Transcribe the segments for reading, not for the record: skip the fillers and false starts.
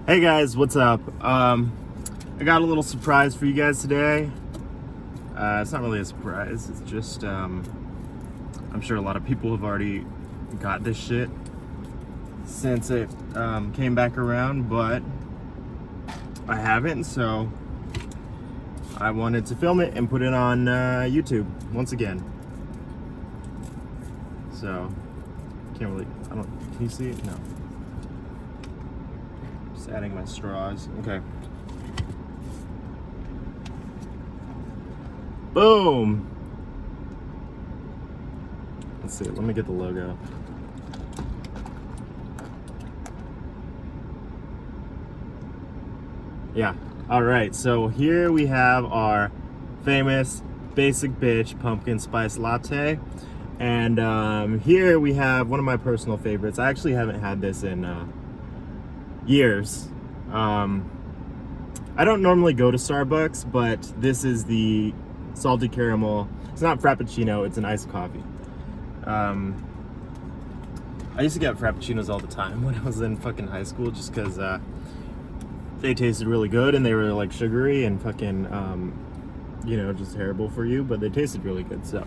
Hey guys, what's up? I got a little surprise for you guys today. It's not really a surprise, it's just, I'm sure a lot of people have already got this shit since it came back around, but I haven't, so I wanted to film it and put it on YouTube once again. So, can you see it? No. Just adding my straws. Okay. Boom! Let's see, let me get the logo. Yeah, alright, so here we have our famous basic bitch pumpkin spice latte. And here we have one of my personal favorites. I actually haven't had this in years. I don't normally go to Starbucks, but this is the salty caramel. It's not Frappuccino, it's an iced coffee. I used to get Frappuccinos all the time when I was in fucking high school, just because they tasted really good and they were like sugary and fucking, you know, just terrible for you, but they tasted really good. So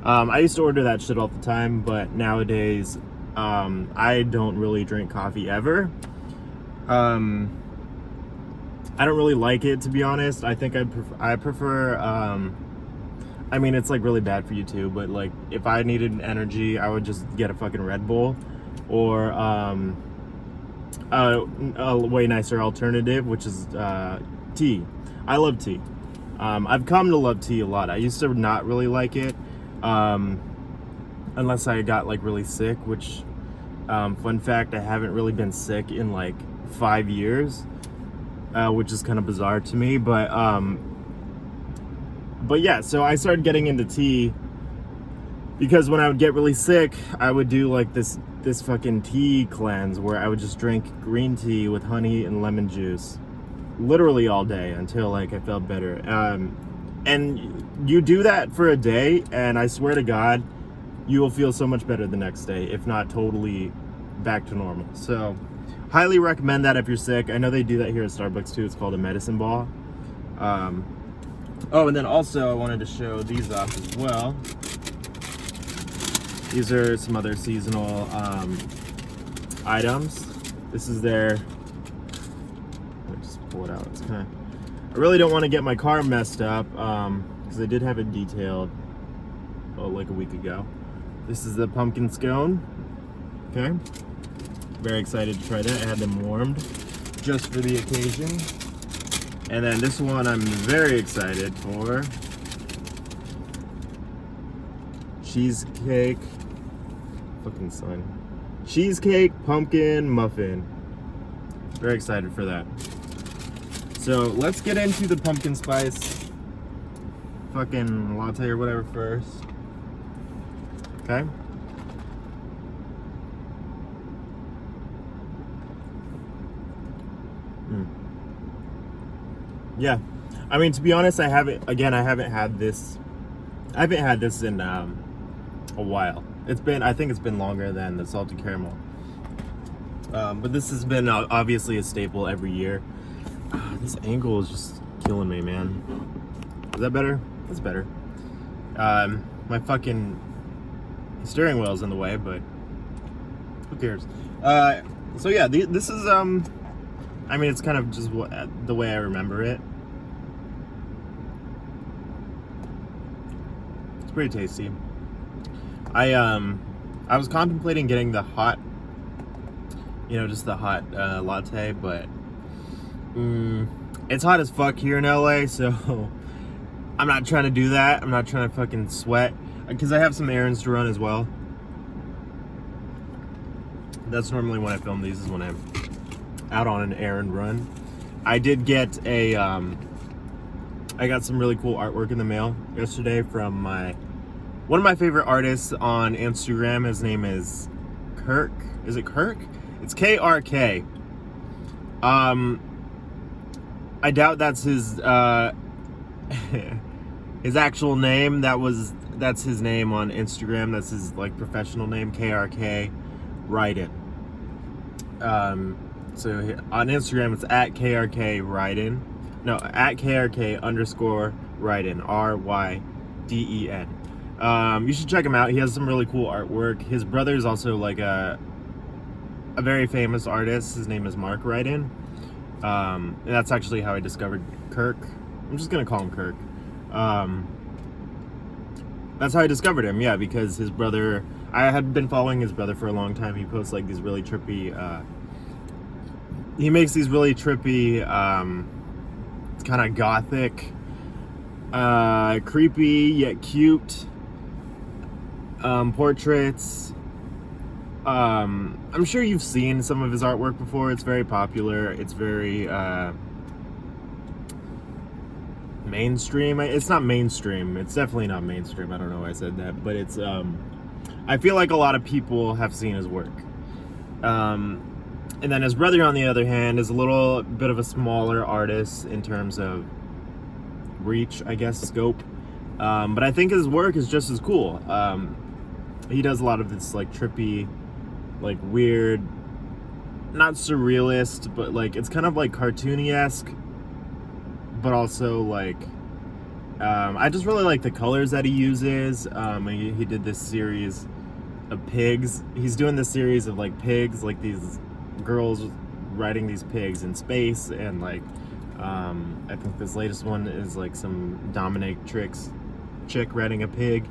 I used to order that shit all the time, but nowadays I don't really drink coffee ever. I don't really like it, to be honest. I think I prefer I mean, it's like really bad for you too, but like if I needed energy, I would just get a fucking Red Bull or a way nicer alternative, which is tea. I love tea. I've come to love tea a lot. I used to not really like it unless I got like really sick, which fun fact, I haven't really been sick in like 5 years, which is kind of bizarre to me, but yeah, so I started getting into tea because when I would get really sick, I would do like this fucking tea cleanse where I would just drink green tea with honey and lemon juice literally all day until like I felt better. And you do that for a day, and I swear to God, you will feel so much better the next day, if not totally back to normal. So highly recommend that if you're sick. I know they do that here at Starbucks too. It's called a medicine ball. Oh, and then also I wanted to show these off as well. These are some other seasonal items. This is their, let me just pull it out. It's kind of, I really don't want to get my car messed up because I did have it detailed like a week ago. This is the pumpkin scone. Okay, very excited to try that. I had them warmed just for the occasion. And then this one I'm very excited for. Cheesecake, fucking son. Cheesecake pumpkin muffin. Very excited for that. So let's get into the pumpkin spice fucking latte or whatever first. Okay. Yeah, I mean, to be honest, I haven't had this in a while. I think it's been longer than the salted caramel. But this has been obviously a staple every year. This angle is just killing me, man. Is that better? That's better. My fucking steering wheel's in the way, but who cares? So yeah, this is I mean, it's kind of just the way I remember it. It's pretty tasty. I was contemplating getting the hot, you know, just the hot latte, but it's hot as fuck here in LA, so I'm not trying to do that. I'm not trying to fucking sweat because I have some errands to run as well. That's normally when I film these, is when I'm out on an errand run. I did get a I got some really cool artwork in the mail yesterday from one of my favorite artists on Instagram. His name is Kirk. Is it Kirk? It's KRK. I doubt that's his his actual name. That's his name on Instagram. That's his like professional name, KRK. Write it. So on Instagram, it's at KRK Ryden. No, at KRK _ Ryden, RYDEN. You should check him out. He has some really cool artwork. His brother is also like a very famous artist. His name is Mark Ryden. And that's actually how I discovered Kirk. I'm just gonna call him Kirk. That's how I discovered him, yeah, because his brother, I had been following his brother for a long time. He posts like these really trippy, he makes these really trippy, kind of gothic, creepy yet cute portraits. I'm sure you've seen some of his artwork before. It's very popular. It's very mainstream. It's not mainstream. It's definitely not mainstream. I don't know why I said that, but it's I feel like a lot of people have seen his work. And then his brother, on the other hand, is a little bit of a smaller artist in terms of reach, I guess, scope. But I think his work is just as cool. He does a lot of this like trippy, like weird, not surrealist, but like it's kind of like cartoony-esque, but also like I just really like the colors that he uses. He did this series of pigs. He's doing this series of like pigs, like these girls riding these pigs in space, and like I think this latest one is like some dominatrix chick riding a pig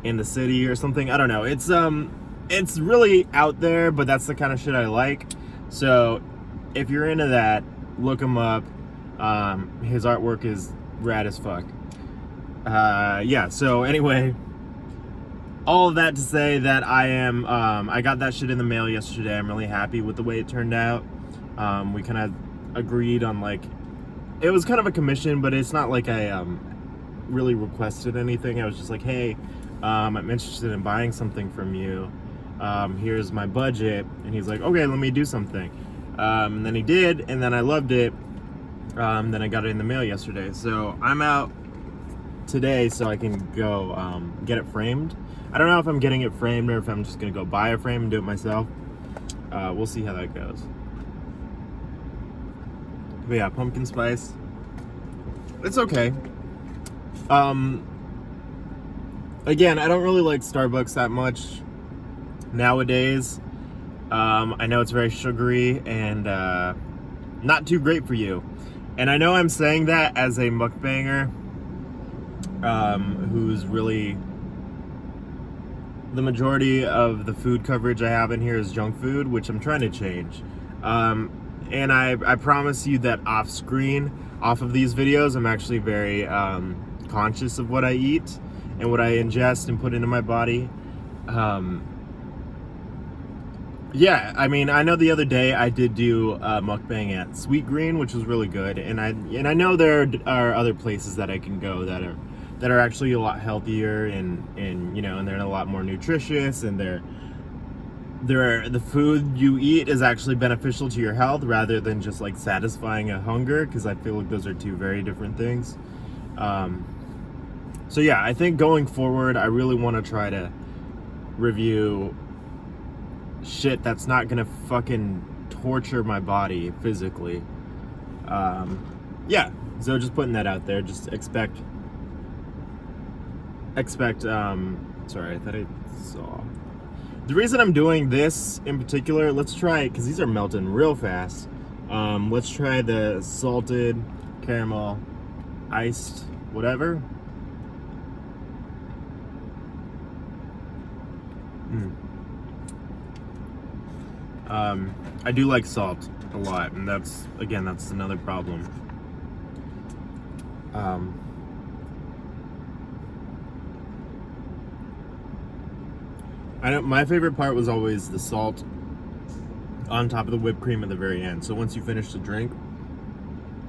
in the city or something. I don't know. It's really out there, but that's the kind of shit I like. So if you're into that, look him up. His artwork is rad as fuck. Yeah, so anyway, all of that to say that I got that shit in the mail yesterday. I'm really happy with the way it turned out. We kind of agreed on like, it was kind of a commission, but it's not like I really requested anything. I was just like, hey, I'm interested in buying something from you. Here's my budget. And he's like, okay, let me do something. And then he did, and then I loved it. Then I got it in the mail yesterday. So I'm out today so I can go get it framed. I don't know if I'm getting it framed or if I'm just gonna go buy a frame and do it myself. We'll see how that goes. But yeah, pumpkin spice. It's okay. Again, I don't really like Starbucks that much nowadays. I know it's very sugary and not too great for you. And I know I'm saying that as a mukbanger who's really, the majority of the food coverage I have in here is junk food, which I'm trying to change. And I promise you that off screen, off of these videos, I'm actually very conscious of what I eat and what I ingest and put into my body. Yeah, I mean, I know the other day I did do a mukbang at Sweet Green, which was really good, and I know there are other places that I can go that are actually a lot healthier and you know, and they're a lot more nutritious, and the food you eat is actually beneficial to your health rather than just like satisfying a hunger, because I feel like those are two very different things. So yeah, I think going forward, I really want to try to review shit that's not gonna fucking torture my body physically. Yeah, so just putting that out there. Just expect sorry, I thought I saw. The reason I'm doing this in particular, let's try it because these are melting real fast. Let's try the salted caramel iced whatever. I do like salt a lot, and that's another problem. My favorite part was always the salt on top of the whipped cream at the very end. So once you finish the drink,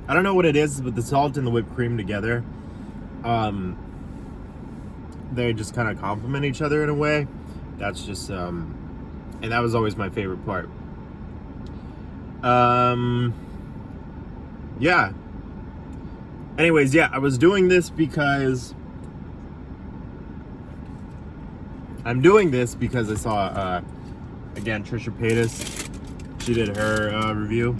I don't know what it is, but the salt and the whipped cream together, they just kind of complement each other in a way. That's just, and that was always my favorite part. Yeah. Anyways, yeah, I was doing this because I saw, again, Trisha Paytas. she did her review,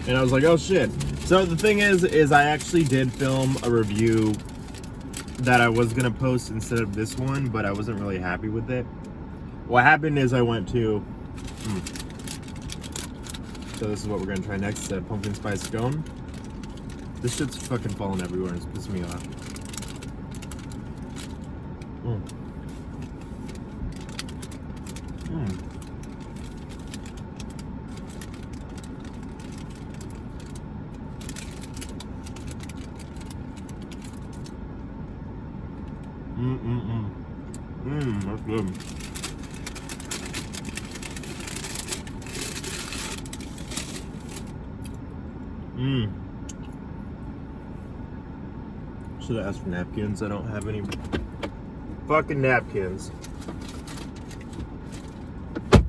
and I was like, oh shit. So the thing is I actually did film a review that I was gonna post instead of this one, but I wasn't really happy with it. What happened is I went to, so this is what we're gonna try next, the pumpkin spice scone. This shit's fucking falling everywhere and it's pissing me off. That's good. Should have asked for napkins. I don't have any fucking napkins. God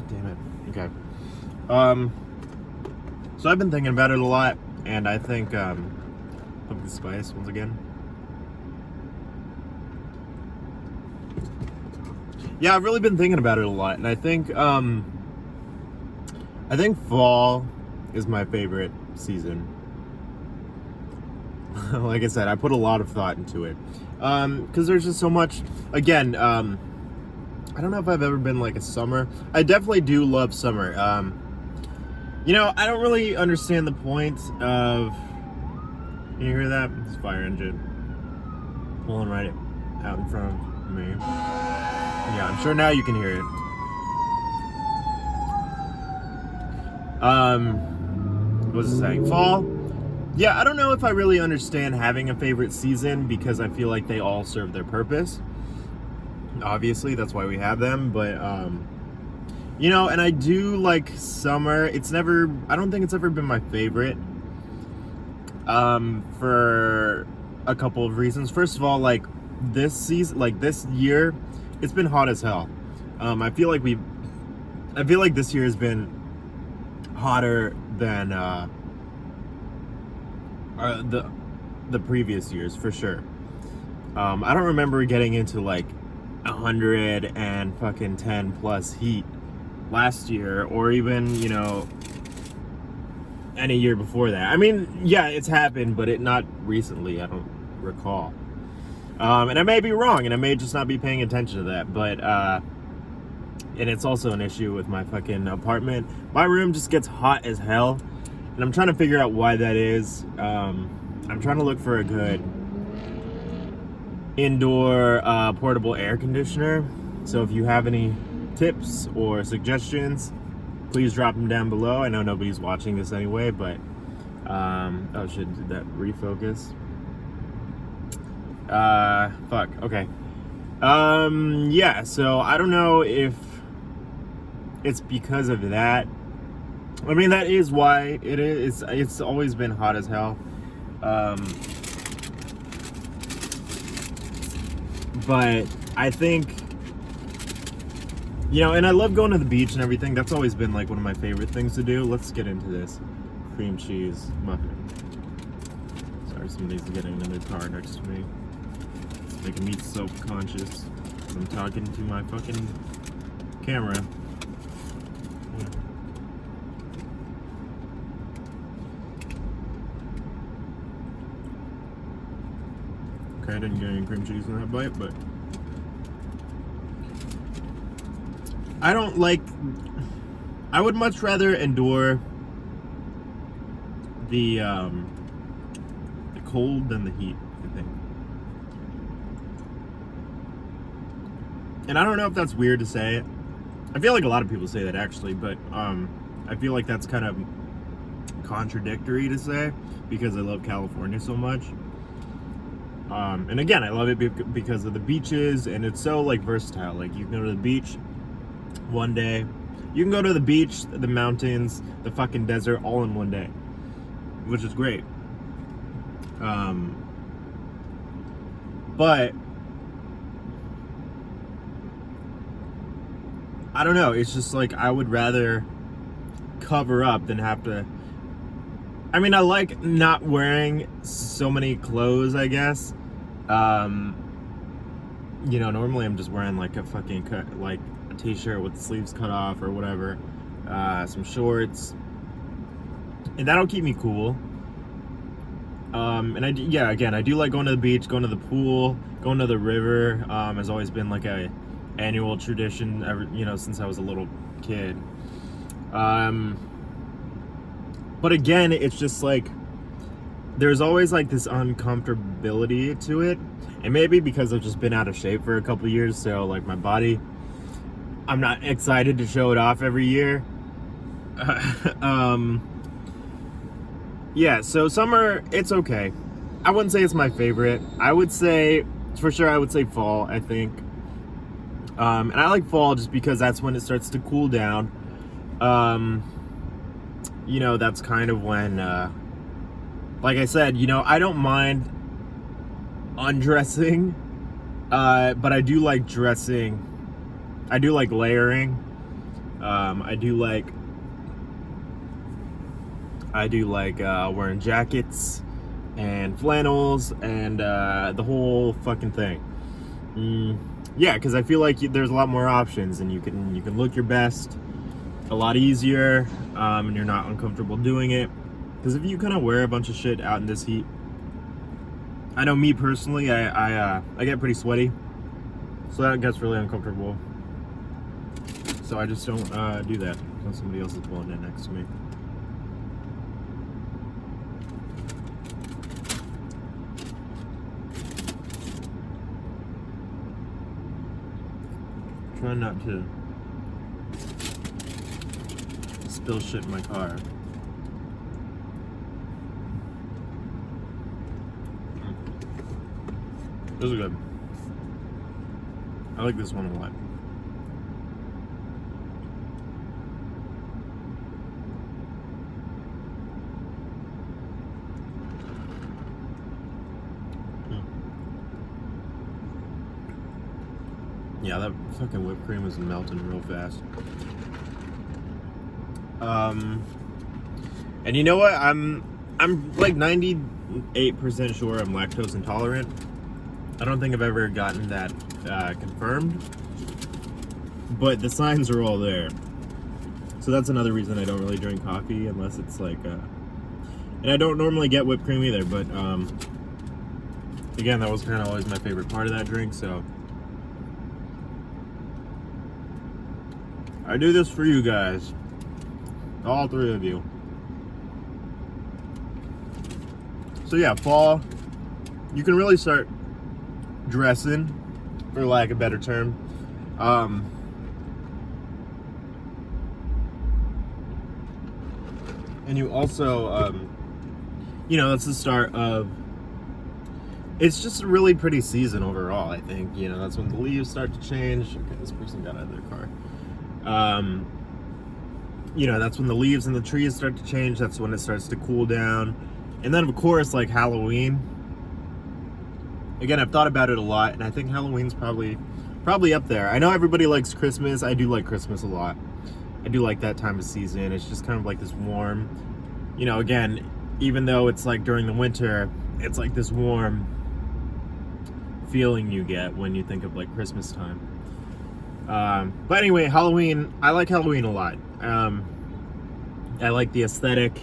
damn it. Okay. So I've been thinking about it a lot, and I think pumpkin spice once again. Yeah, I've really been thinking about it a lot, and I think fall is my favorite season. Like I said, I put a lot of thought into it, because there's just so much. Again, I don't know if I've ever been like a summer. I definitely do love summer. You know, I don't really understand the point of. Can you hear that? It's a fire engine pulling right out in front of me. Yeah, I'm sure now you can hear it. What was I saying? Fall? Yeah, I don't know if I really understand having a favorite season, because I feel like they all serve their purpose. Obviously, that's why we have them, but, you know, and I do like summer. I don't think it's ever been my favorite, for a couple of reasons. First of all, like, this season, like, this year, it's been hot as hell. I feel like this year has been hotter than the previous years, for sure. I don't remember getting into like 110 plus heat last year, or even, you know, any year before that. I mean, yeah, it's happened, but not recently. I don't recall. And I may be wrong, and I may just not be paying attention to that, but, and it's also an issue with my fucking apartment. My room just gets hot as hell, and I'm trying to figure out why that is. I'm trying to look for a good indoor, portable air conditioner. So if you have any tips or suggestions, please drop them down below. I know nobody's watching this anyway, but, oh shit, did that refocus? Fuck, okay. Yeah, so I don't know if it's because of that. I mean, that is why it is. It's always been hot as hell. But I think, you know, and I love going to the beach and everything. That's always been like one of my favorite things to do. Let's get into this cream cheese muffin. Sorry, somebody's getting in their car next to me. It's making me self-conscious. I'm talking to my fucking camera. Okay, I didn't get any cream cheese in that bite, but I would much rather endure the cold than the heat, I think. And I don't know if that's weird to say. I feel like a lot of people say that, actually, but I feel like that's kind of contradictory to say, because I love California so much. And again, I love it because of the beaches, and it's so, like, versatile. Like, you can go to the beach one day. You can go to the beach, the mountains, the fucking desert, all in one day, which is great. But I don't know. It's just like, I would rather cover up than have to. I mean, I like not wearing so many clothes, I guess. You know, normally I'm just wearing like a fucking like a t-shirt with the sleeves cut off or whatever. some shorts, and that'll keep me cool. And again, I do like going to the beach, going to the pool, going to the river. Has always been like a annual tradition ever, since I was a little kid. But again, it's just like there's always like this uncomfortability to it, and maybe because I've just been out of shape for a couple years, so like my body, I'm not excited to show it off every year. Yeah, so summer, it's okay. I wouldn't say it's my favorite. I would say, for sure, I would say fall, I think. And I like fall just because that's when it starts to cool down. That's kind of when, like I said, I don't mind undressing, but I do like dressing. I do like layering. I do like wearing jackets and flannels and the whole fucking thing. Yeah, because I feel like there's a lot more options, and you can look your best a lot easier, and you're not uncomfortable doing it. Because if you kind of wear a bunch of shit out in this heat, I know me personally, I get pretty sweaty, so that gets really uncomfortable. So I just don't do that when somebody else is pulling in next to me. Try not to spill shit in my car. Those are good. I like this one a lot. Yeah, that fucking whipped cream is melting real fast. And you know what? I'm like 98% sure I'm lactose intolerant. I don't think I've ever gotten that confirmed, but the signs are all there. So that's another reason I don't really drink coffee unless it's like, and I don't normally get whipped cream either. But again, that was kind of always my favorite part of that drink. So I do this for you guys, all three of you. So yeah, fall, you can really start dressing, for lack of a better term. And you also, that's the start of, it's just a really pretty season overall, I think. That's when the leaves start to change. Okay, this person got out of their car. That's when the leaves and the trees start to change. That's when it starts to cool down. And then, of course, like Halloween. Again, I've thought about it a lot, and I think Halloween's probably up there. I know everybody likes Christmas. I do like Christmas a lot. I do like that time of season. It's just kind of like this warm, again, even though it's like during the winter, it's like this warm feeling you get when you think of like Christmas time. But anyway, Halloween, I like Halloween a lot. I like the aesthetic,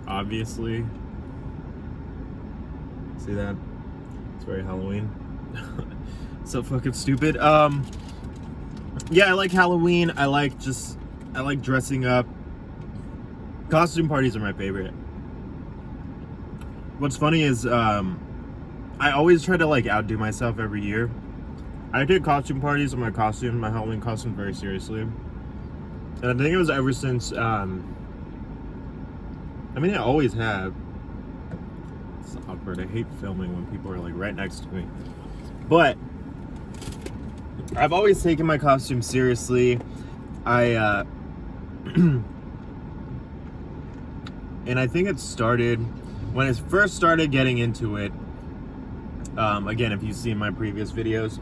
obviously. See that? It's very Halloween. So fucking stupid. Yeah, I like Halloween. I like dressing up. Costume parties are my favorite. What's funny is, I always try to like outdo myself every year. I take costume parties with my Halloween costume very seriously. And I think it was ever since, I always have. It's awkward. I hate filming when people are like right next to me. But I've always taken my costume seriously. And I think it started, when I first started getting into it, again, if you've seen my previous videos,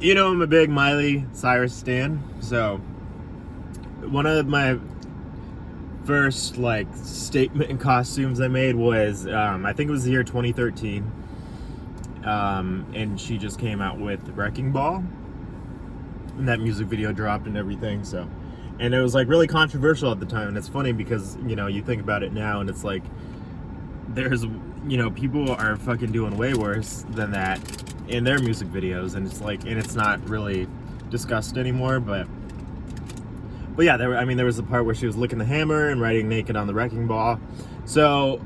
I'm a big Miley Cyrus stan. So one of my first like statement costumes I made was, I think it was the year 2013. And she just came out with Wrecking Ball. And that music video dropped and everything. So And it was like really controversial at the time. And it's funny because, you know, you think about it now and it's like, there's, you know, people are fucking doing way worse than that in their music videos. And it's like, and it's not really discussed anymore. But yeah, there was a part where she was licking the hammer and riding naked on the wrecking ball. So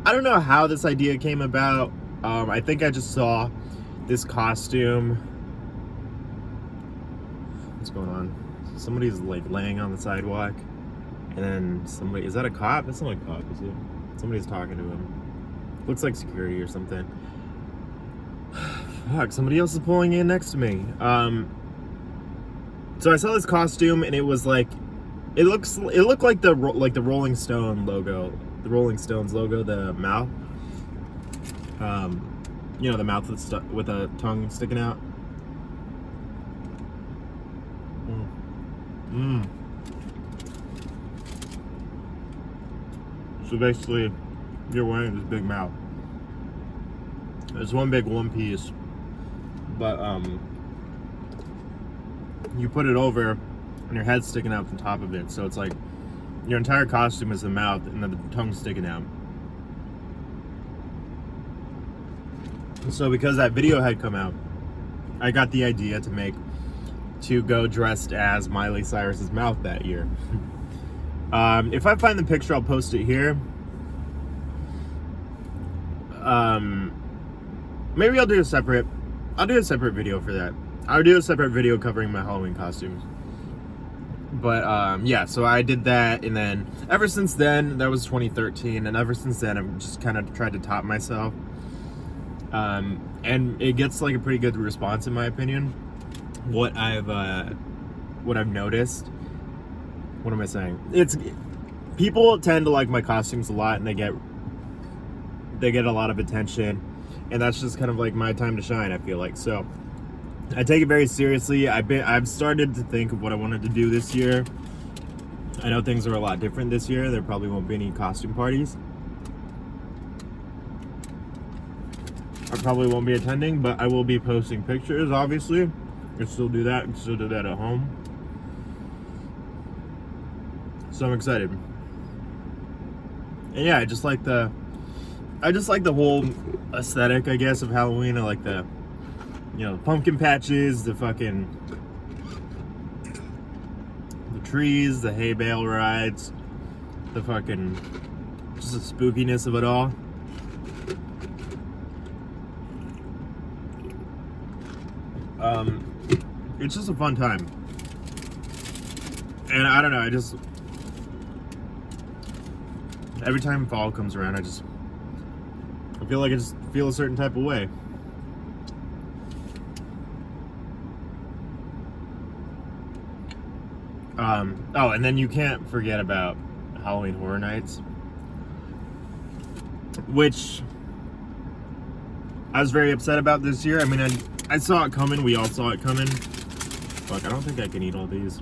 I don't know how this idea came about. I think I just saw this costume. What's going on? Somebody's like laying on the sidewalk, and then somebody, is that a cop? That's not a cop, is it? Somebody's talking to him. Looks like security or something. Fuck, somebody else is pulling in next to me. So I saw this costume and it was like, it looked like the Rolling Stone logo, the Rolling Stones logo, the mouth. You know, the mouth with a tongue sticking out. So basically, you're wearing this big mouth. It's one big one piece, but you put it over, and your head's sticking out from the top of it. So it's like your entire costume is the mouth, and then the tongue's sticking out. So because that video had come out, I got the idea to go dressed as Miley Cyrus's mouth that year. If I find the picture, I'll post it here. Maybe I'll do a separate video for that. I'll do a separate video covering my Halloween costumes. But yeah, so I did that, and then ever since then, that was 2013, and ever since then I've just kind of tried to top myself. And it gets like a pretty good response in my opinion. What I've noticed. What am I saying? It's people tend to like my costumes a lot, and they get a lot of attention, and that's just kind of like my time to shine, I feel like. So I take it very seriously. I've started to think of what I wanted to do this year. I know things are a lot different this year. There probably won't be any costume parties. I probably won't be attending, but I will be posting pictures, obviously. You can still do that. You can still do that at home. So I'm excited. And yeah, I just like the whole aesthetic, I guess, of Halloween. I like the, you know, pumpkin patches, the trees, the hay bale rides, the fucking, just the spookiness of it all. It's just a fun time. And I don't know, every time fall comes around, I feel like I just feel a certain type of way. Oh, and then you can't forget about Halloween Horror Nights, which I was very upset about this year. I mean, I saw it coming. We all saw it coming. Fuck, I don't think I can eat all these.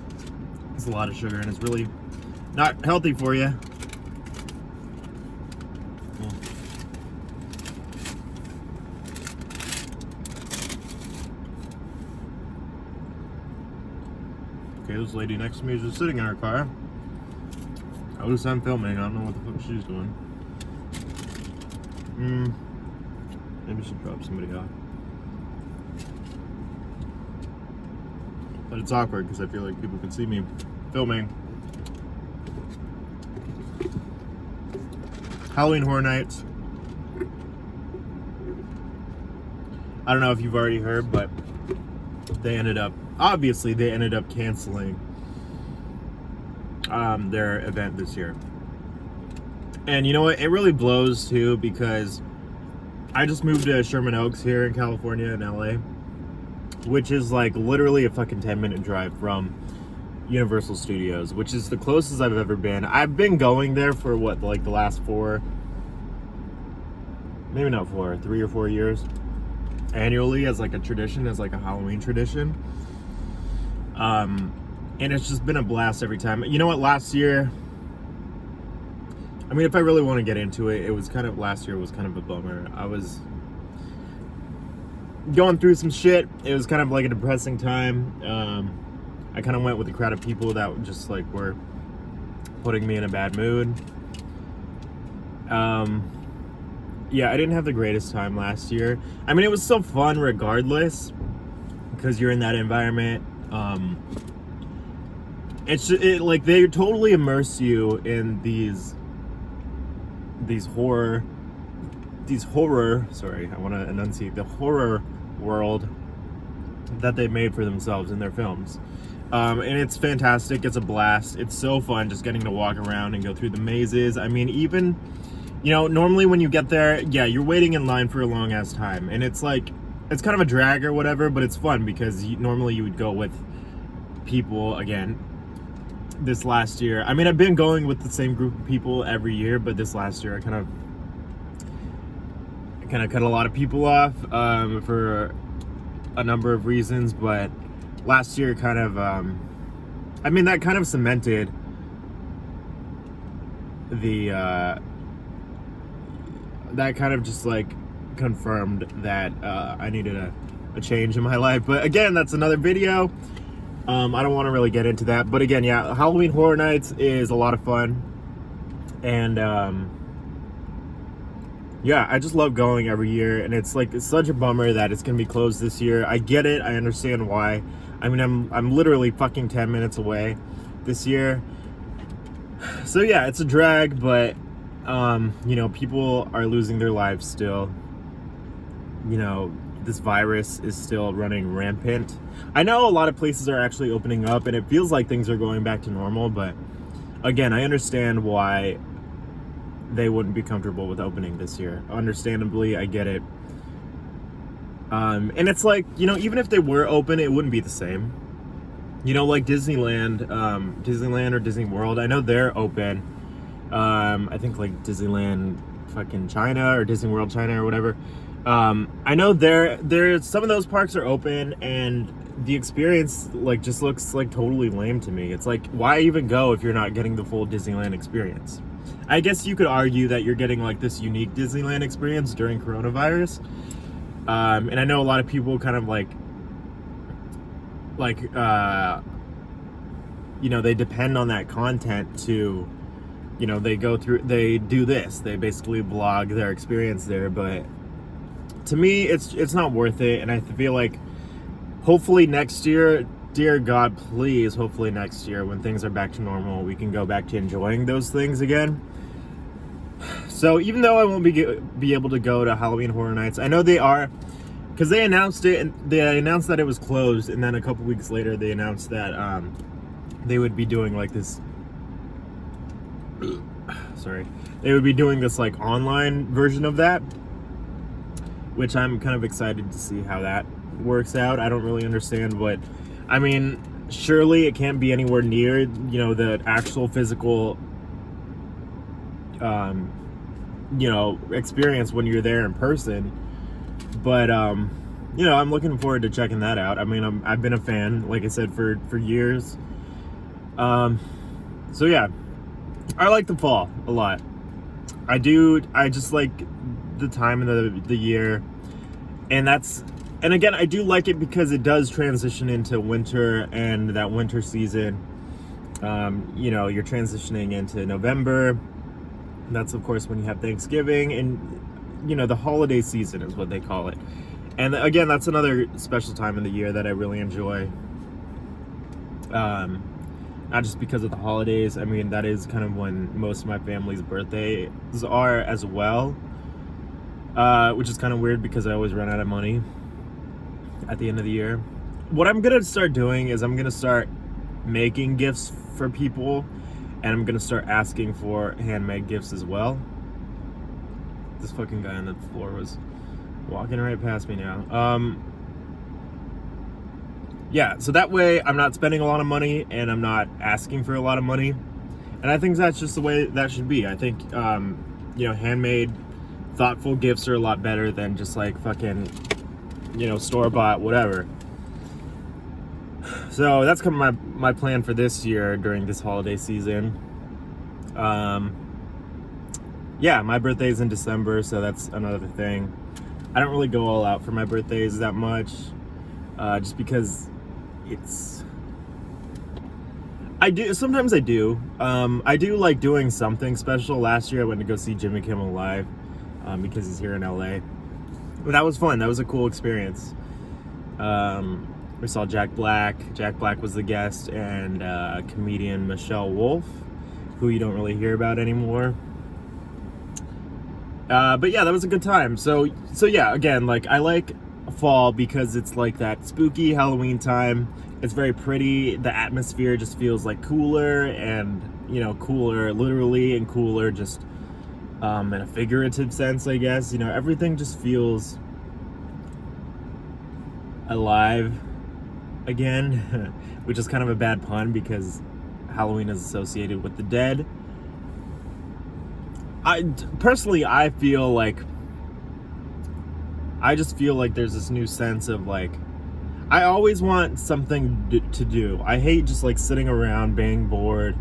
It's a lot of sugar, and it's really not healthy for you. Okay, this lady next to me is just sitting in her car. At least I'm filming. I don't know what the fuck she's doing. Maybe she dropped somebody off. But it's awkward because I feel like people can see me filming. Halloween Horror Nights. I don't know if you've already heard, but they ended up canceling their event this year. And you know what? It really blows too, because I just moved to Sherman Oaks here in California, in LA, which is like literally a fucking 10-minute drive from Universal Studios, which is the closest I've ever been. I've been going there for what, like the last 3 or 4 years annually, as like a tradition, as like a Halloween tradition. And it's just been a blast every time. You know what, last year, I mean, if I really want to get into it, last year was kind of a bummer. I was going through some shit. It was kind of like a depressing time. I kind of went with a crowd of people that just like were putting me in a bad mood. Yeah, I didn't have the greatest time last year. I mean, it was so fun regardless, because you're in that environment. Like they totally immerse you in these horror. Sorry, I want to enunciate the horror world that they made for themselves in their films. And it's fantastic. It's a blast. It's so fun just getting to walk around and go through the mazes. I mean, even, you know, normally when you get there, yeah, you're waiting in line for a long ass time, and it's like, it's kind of a drag or whatever, but it's fun because normally you would go with people again. This last year, I mean, I've been going with the same group of people every year, but this last year I kind of cut a lot of people off for a number of reasons. But last year kind of, I mean, that kind of cemented the that kind of just like confirmed that I needed a change in my life. But again, that's another video. I don't want to really get into that, but again, yeah, Halloween Horror Nights is a lot of fun, and yeah, I just love going every year, and it's such a bummer that it's gonna be closed this year. I get it, I understand why. I mean, I'm literally fucking 10 minutes away this year, so yeah, it's a drag, but you know, people are losing their lives still. You know, this virus is still running rampant. I know a lot of places are actually opening up and it feels like things are going back to normal, but again, I understand why they wouldn't be comfortable with opening this year. Understandably, I get it. And it's like, you know, even if they were open, it wouldn't be the same. You know, like Disneyland or Disney World, I know they're open. I think like Disneyland fucking China or Disney World China or whatever. I know there's some of those parks are open, and the experience like just looks like totally lame to me. It's like, why even go if you're not getting the full Disneyland experience? I guess you could argue that you're getting like this unique Disneyland experience during coronavirus. And I know a lot of people kind of like you know, they depend on that content to, you know, they do this, they basically vlog their experience there, but to me, it's not worth it, and I feel like hopefully next year, dear God, please, hopefully next year when things are back to normal, we can go back to enjoying those things again. So even though I won't be able to go to Halloween Horror Nights, I know they are, because they announced it, and they announced that it was closed, and then a couple weeks later they announced that they would be doing like this. Sorry, they would be doing this like online version of that, which I'm kind of excited to see how that works out. I don't really understand what, I mean, surely it can't be anywhere near, you know, the actual physical, you know, experience when you're there in person. But, you know, I'm looking forward to checking that out. I mean, I've been a fan, like I said, for years. So yeah, I like the fall a lot. I just like the time of the year, and again, I do like it because it does transition into winter, and that winter season, you know, you're transitioning into November. That's of course when you have Thanksgiving, and you know, the holiday season is what they call it. And again, that's another special time of the year that I really enjoy. Not just because of the holidays. I mean, that is kind of when most of my family's birthdays are as well. Which is kind of weird because I always run out of money at the end of the year. What I'm gonna start doing is I'm gonna start making gifts for people, and I'm gonna start asking for handmade gifts as well. This fucking guy on the floor was walking right past me now. Yeah, so that way I'm not spending a lot of money and I'm not asking for a lot of money. And I think that's just the way that should be. I think, you know, handmade, thoughtful gifts are a lot better than just like fucking, you know, store-bought whatever. So that's kind of my plan for this year during this holiday season. Yeah, my birthday's in December, so that's another thing. I don't really go all out for my birthdays that much, just because it's I do. Sometimes I do. I do like doing something special. Last year I went to go see Jimmy Kimmel live because he's here in LA. But that was fun. That was a cool experience. We saw Jack Black. Jack Black was the guest, and comedian Michelle Wolf, who you don't really hear about anymore. But yeah, that was a good time. So yeah, again, like I like fall because it's like that spooky Halloween time. It's very pretty. The atmosphere just feels like cooler, and cooler literally, and cooler just in a figurative sense, I guess. Everything just feels alive again, which is kind of a bad pun because Halloween is associated with the dead. I just feel like there's this new sense of like, I always want something to do. I hate just like sitting around being bored.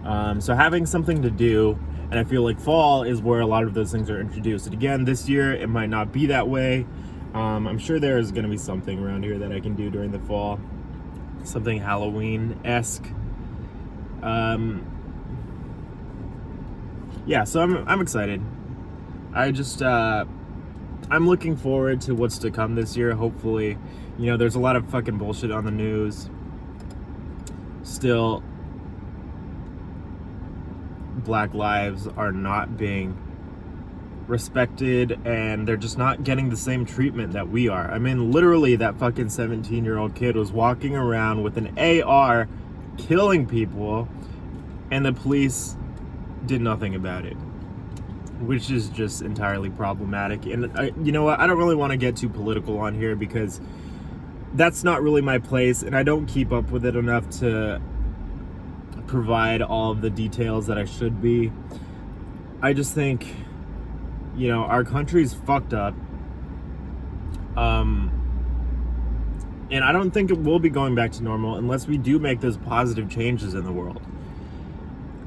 So having something to do, and I feel like fall is where a lot of those things are introduced. And again, this year it might not be that way. I'm sure there is going to be something around here that I can do during the fall, something Halloween-esque. Yeah, so I'm excited. I'm looking forward to what's to come this year. Hopefully, there's a lot of fucking bullshit on the news still. Black lives are not being respected, and they're just not getting the same treatment that we are. I mean, literally, that fucking 17-year-old kid was walking around with an AR killing people, and the police did nothing about it, which is just entirely problematic. And you know what, I don't really want to get too political on here because that's not really my place, and I don't keep up with it enough to provide all of the details that I should be. I just think, our country's fucked up. And I don't think it will be going back to normal unless we do make those positive changes in the world.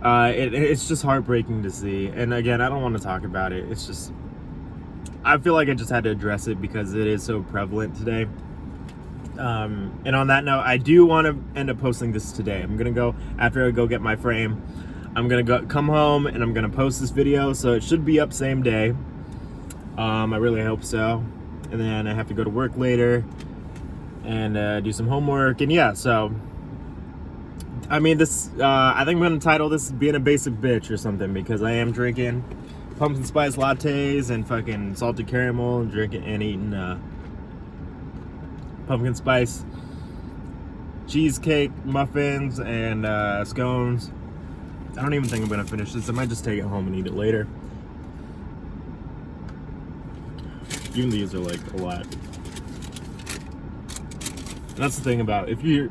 It's just heartbreaking to see. And again, I don't want to talk about it. It's just, I feel like I just had to address it because it is so prevalent today. And on that note, I do want to end up posting this today. I'm going to go, after I go get my frame, I'm going to come home and I'm going to post this video. So it should be up same day. I really hope so. And then I have to go to work later and do some homework. And yeah, so I mean, this, I think I'm going to title this Being a Basic Bitch or something, because I am drinking pumpkin spice lattes and fucking salted caramel and drinking and eating pumpkin spice cheesecake muffins and scones. I don't even think I'm going to finish this. I might just take it home and eat it later. Even these are like a lot. That's the thing about if you're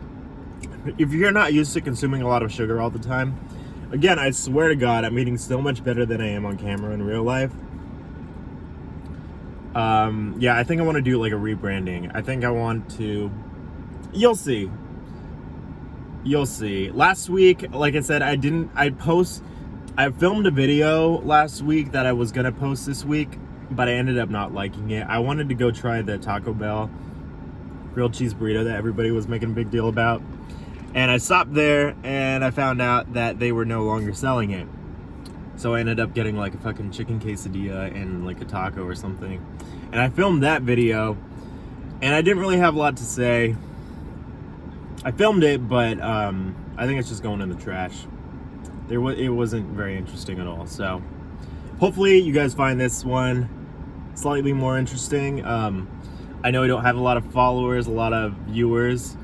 not used to consuming a lot of sugar all the time. Again, I swear to God, I'm eating so much better than I am on camera in real life. Yeah, I think I want to do like a rebranding. I think I want to, you'll see. Last week, like I said, I filmed a video last week that I was going to post this week, but I ended up not liking it. I wanted to go try the Taco Bell grilled cheese burrito that everybody was making a big deal about. And I stopped there and I found out that they were no longer selling it. So I ended up getting like a fucking chicken quesadilla and like a taco or something. And I filmed that video and I didn't really have a lot to say. I filmed it, but I think it's just going in the trash. It wasn't very interesting at all. So hopefully you guys find this one slightly more interesting. I know I don't have a lot of followers, a lot of viewers.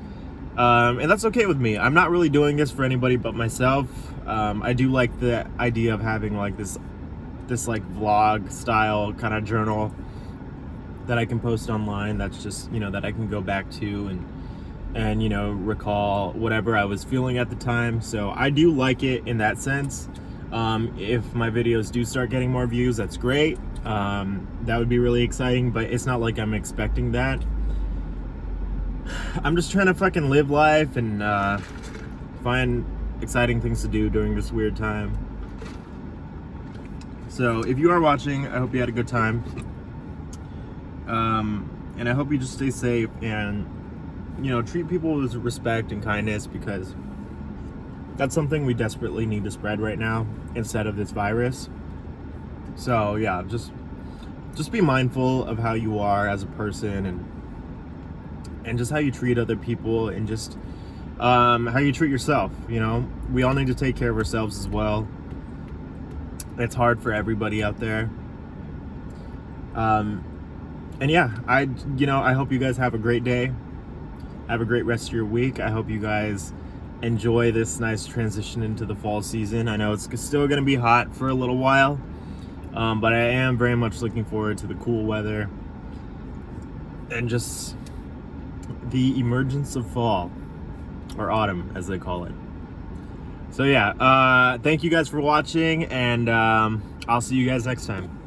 And that's okay with me. I'm not really doing this for anybody but myself. I do like the idea of having like this like vlog style kind of journal that I can post online. That's just, that I can go back to and recall whatever I was feeling at the time. So I do like it in that sense. If my videos do start getting more views, that's great. That would be really exciting, but it's not like I'm expecting that. I'm just trying to fucking live life and find exciting things to do during this weird time. So if you are watching, I hope you had a good time. And I hope you just stay safe and, treat people with respect and kindness, because that's something we desperately need to spread right now instead of this virus. So yeah, just be mindful of how you are as a person, and just how you treat other people, and just how you treat yourself. You know, we all need to take care of ourselves as well. It's hard for everybody out there. And yeah, I hope you guys have a great day. Have a great rest of your week. I hope you guys enjoy this nice transition into the fall season. I know it's still going to be hot for a little while, but I am very much looking forward to the cool weather and just the emergence of fall, or autumn as they call it. So yeah, thank you guys for watching, and I'll see you guys next time.